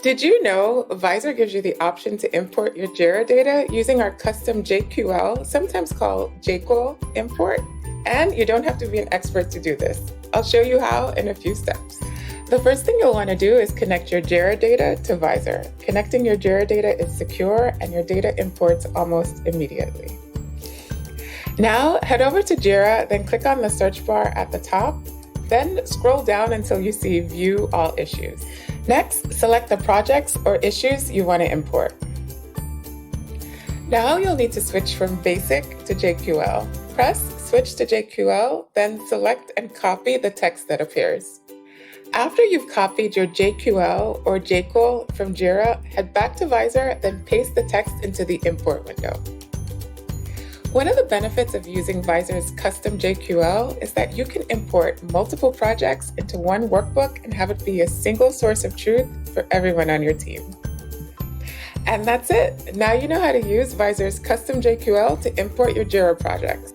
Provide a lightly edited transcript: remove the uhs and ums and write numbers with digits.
Did you know Visor gives you the option to import your Jira data using our custom JQL, sometimes called JQL import? And you don't have to be an expert to do this. I'll show you how in a few steps. The first thing you'll want to do is connect your Jira data to Visor. Connecting your Jira data is secure and your data imports almost immediately. Now head over to Jira, then click on the search bar at the top, then scroll down until you see View All Issues. Next, select the projects or issues you want to import. Now you'll need to switch from Basic to JQL. Press Switch to JQL, then select and copy the text that appears. After you've copied your JQL or JQL from Jira, head back to Visor, then paste the text into the import window. One of the benefits of using Visor's custom JQL is that you can import multiple projects into one workbook and have it be a single source of truth for everyone on your team. And that's it. Now you know how to use Visor's custom JQL to import your Jira projects.